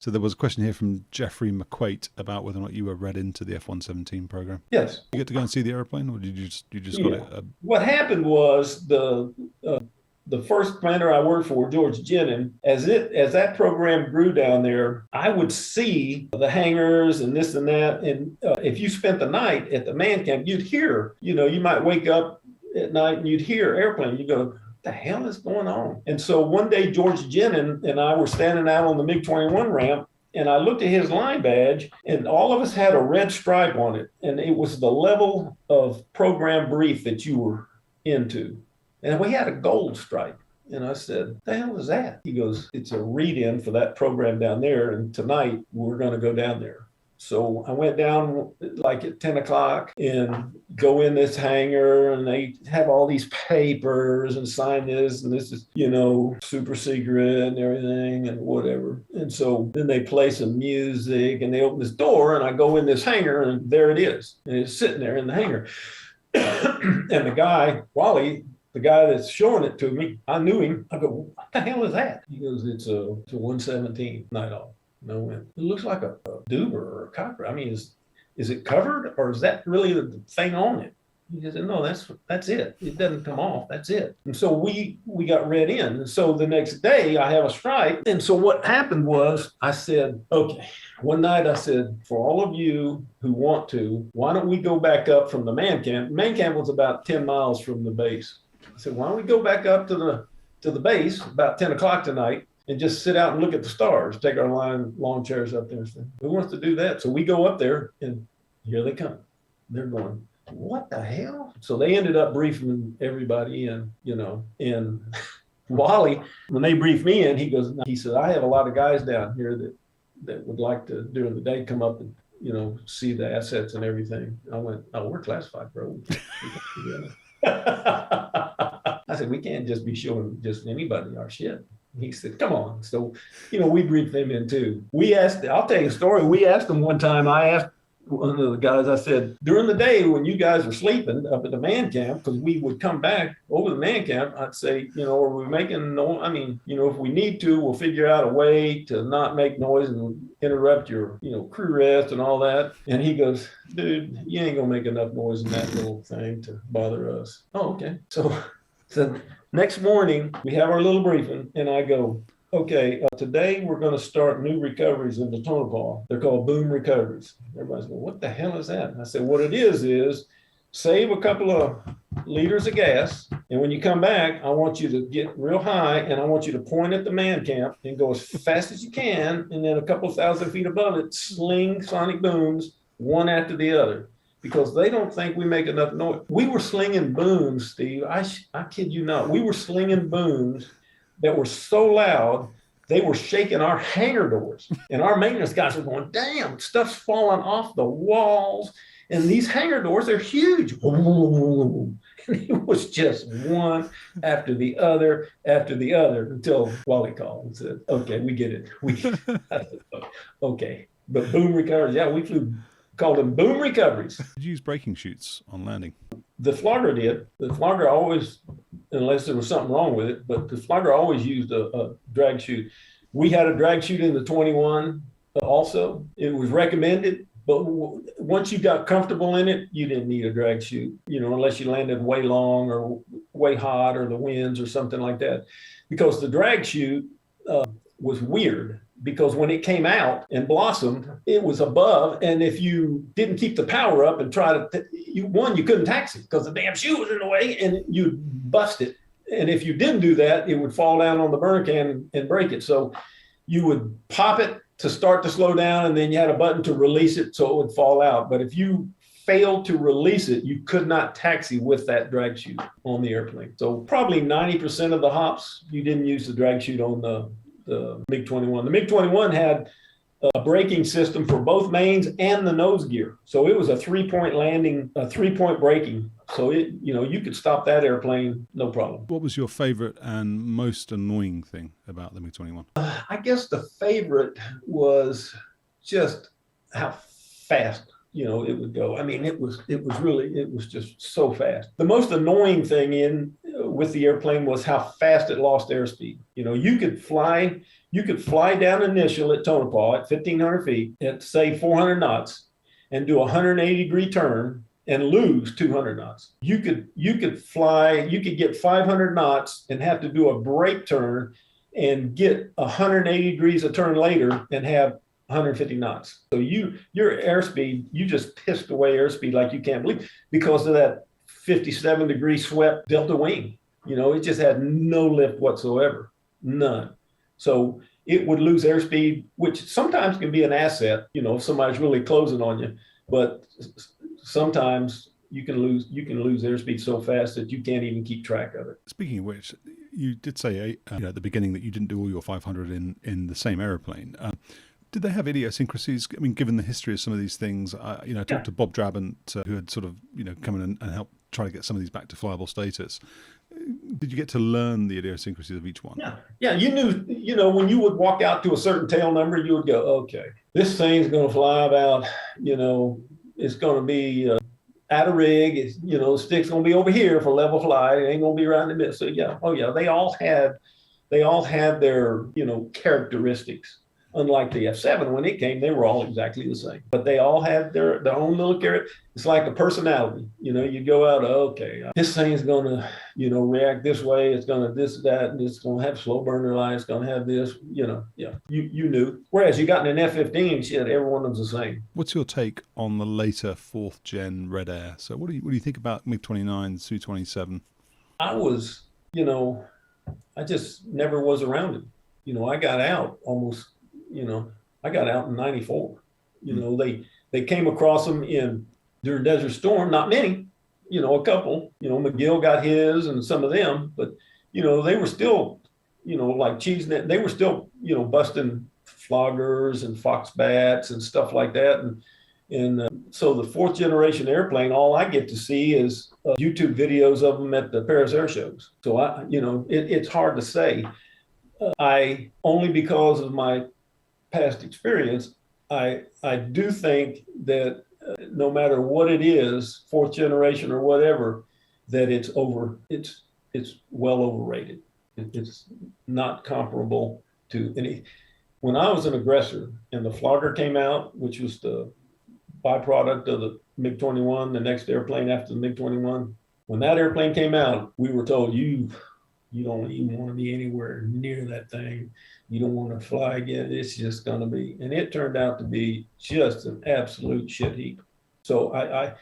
So there was a question here from Jeffrey McQuate about whether or not you were read into the F-117 program. Yes. You get to go and see the airplane, or did you just got it? What happened was the first commander I worked for, George Jennings, as that program grew down there, I would see the hangars and this and that. And if you spent the night at the man camp, you'd hear, you might wake up at night and you'd hear airplane. You go, what the hell is going on? And so one day, George Jennings and I were standing out on the MiG-21 ramp, and I looked at his line badge, and all of us had a red stripe on it. And it was the level of program brief that you were into. And we had a gold stripe. And I said, the hell is that? He goes, it's a read-in for that program down there. And tonight we're going to go down there. So I went down like at 10 o'clock and go in this hangar, and they have all these papers and sign this, and this is, super secret and everything and whatever. And so then they play some music and they open this door, and I go in this hangar, and there it is. And it's sitting there in the hangar. And the guy, Wally, the guy that's showing it to me, I knew him. I go, what the hell is that? He goes, it's a 117 night off. No wind. It looks like a Duber or a Cocker. I mean, is it covered, or is that really the thing on it? He said, no, that's it. It doesn't come off. That's it. And so we got read in. And so the next day I have a strike. And so what happened was I said, okay, one night I said, for all of you who want to, why don't we go back up from the man camp? Man camp was about 10 miles from the base. I said, why don't we go back up to the base about 10 o'clock tonight and just sit out and look at the stars, take our lawn chairs up there. Who wants to do that? So we go up there, and here they come. They're going, what the hell? So they ended up briefing everybody in, and Wally, when they briefed me in, he said, I have a lot of guys down here that would like to, during the day, come up and, see the assets and everything. I went, oh, we're classified, bro. I said, we can't just be showing just anybody our shit. He said, come on. So, we briefed them in too. I'll tell you a story. We asked them one time, I asked one of the guys, I said, during the day when you guys are sleeping up at the man camp, because we would come back over the man camp, I'd say, are we making noise? I mean, if we need to, we'll figure out a way to not make noise and interrupt your, crew rest and all that. And he goes, dude, you ain't gonna make enough noise in that little thing to bother us. Oh, okay. So next morning, we have our little briefing, and I go, okay, today we're going to start new recoveries in the Tonopah. They're called boom recoveries. Everybody's going, what the hell is that? And I said, what it is save a couple of liters of gas, and when you come back, I want you to get real high, and I want you to point at the man camp and go as fast as you can, and then a couple of 1,000 feet above it, sling sonic booms one after the other. Because they don't think we make enough noise. We were slinging booms, Steve. I kid you not. We were slinging booms that were so loud, they were shaking our hangar doors. And our maintenance guys were going, damn, stuff's falling off the walls. And these hangar doors, they're huge. And it was just one after the other, until Wally called and said, okay, we get it. I said, okay. But boom recoveries, yeah, we called them boom recoveries. Did you use braking chutes on landing? The flogger did. The flogger always, unless there was something wrong with it, but the flogger always used a drag chute. We had a drag chute in the 21 also. It was recommended, but once you got comfortable in it, you didn't need a drag chute, unless you landed way long or way hot or the winds or something like that. Because the drag chute was weird. Because when it came out and blossomed, it was above. And if you didn't keep the power up and try to, you couldn't taxi because the damn shoe was in the way and you'd bust it. And if you didn't do that, it would fall down on the burn can and break it. So you would pop it to start to slow down, and then you had a button to release it so it would fall out. But if you failed to release it, you could not taxi with that drag chute on the airplane. So probably 90% of the hops, you didn't use the drag chute on the MiG-21. The MiG-21 had a braking system for both mains and the nose gear. So it was a 3-point landing, a 3-point braking. So you could stop that airplane, no problem. What was your favorite and most annoying thing about the MiG-21? I guess the favorite was just how fast it would go. I mean, it was just so fast. The most annoying thing with the airplane was how fast it lost airspeed. You could fly You could fly down initial at Tonopah at 1,500 feet at say 400 knots and do a 180-degree turn and lose 200 knots. You could fly, you could get 500 knots and have to do a brake turn and get 180 degrees a turn later and have 150 knots. So your airspeed, you just pissed away airspeed like you can't believe because of that 57-degree swept delta wing. It just had no lift whatsoever, none. So it would lose airspeed, which sometimes can be an asset, if somebody's really closing on you. But sometimes you can lose airspeed so fast that you can't even keep track of it. Speaking of which, you did say at the beginning that you didn't do all your 500 in the same aeroplane. Did they have idiosyncrasies? I mean, given the history of some of these things, I talked to Bob Drabant, who had sort of come in and helped try to get some of these back to flyable status. Did you get to learn the idiosyncrasies of each one? Yeah. You knew, when you would walk out to a certain tail number, you would go, okay, this thing's going to fly about, it's going to be out of rig. It's, the stick's going to be over here for level flight. It ain't going to be right in the middle. So yeah, they all had their, characteristics. Unlike the F-7, when it came, they were all exactly the same. But they all had their own little character. It's like a personality. You go out, okay, this thing's going to, react this way. It's going to this, that, and it's going to have slow burner light. It's going to have this, yeah. You knew. Whereas you got in an F-15, shit, every one of them's the same. What's your take on the later 4th gen Red Air? So what do you think about MiG-29, Su-27? I was, I just never was around it. I got out almost. I got out in 94. They came across them during Desert Storm, not many, a couple. McGill got his and some of them, but they were still, like CheeseNet, they were still, busting floggers and fox bats and stuff like that. And so the 4th generation airplane, all I get to see is YouTube videos of them at the Paris air shows. So it's hard to say. I only because of my past experience, I do think that no matter what it is, 4th generation or whatever, that it's well overrated. It's not comparable to any. When I was an aggressor and the flogger came out, which was the byproduct of the MiG-21, the next airplane after the MiG-21, when that airplane came out, we were told you don't even want to be anywhere near that thing. You don't want to fly again. It's just going to be, and it turned out to be just an absolute shit heap. So I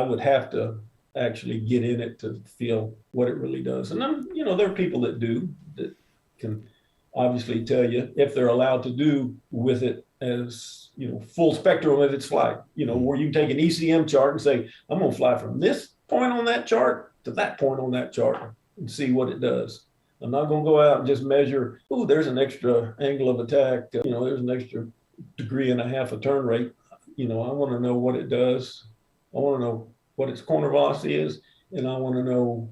would have to actually get in it to feel what it really does. And there are people that can obviously tell you if they're allowed to do with it as, full spectrum of its flight, where you take an ECM chart and say, I'm going to fly from this point on that chart to that point on that chart and see what it does. I'm not going to go out and just measure, there's an extra angle of attack, there's an extra degree and a half of turn rate. I want to know what it does. I want to know what its corner velocity is, and I want to know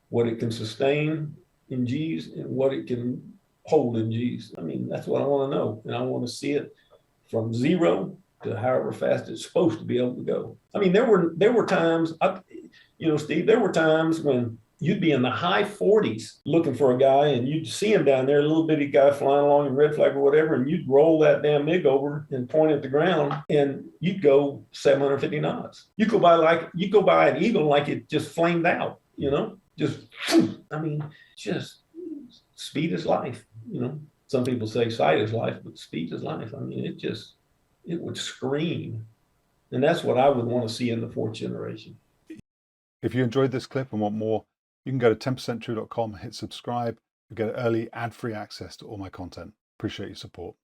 what it can sustain in G's and what it can hold in G's. I mean, that's what I want to know, and I want to see it from 0 to however fast it's supposed to be able to go. I mean, there were times, Steve, there were times when you'd be in the high 40s looking for a guy, and you'd see him down there, a little bitty guy flying along in red flag or whatever, and you'd roll that damn MiG over and point at the ground, and you'd go 750 knots. You go by an Eagle like it just flamed out, just speed is life, Some people say sight is life, but speed is life. I mean, it would scream. And that's what I would want to see in the 4th generation. If you enjoyed this clip and want more, you can go to 10percenttrue.com, hit subscribe, and get early ad-free access to all my content. Appreciate your support.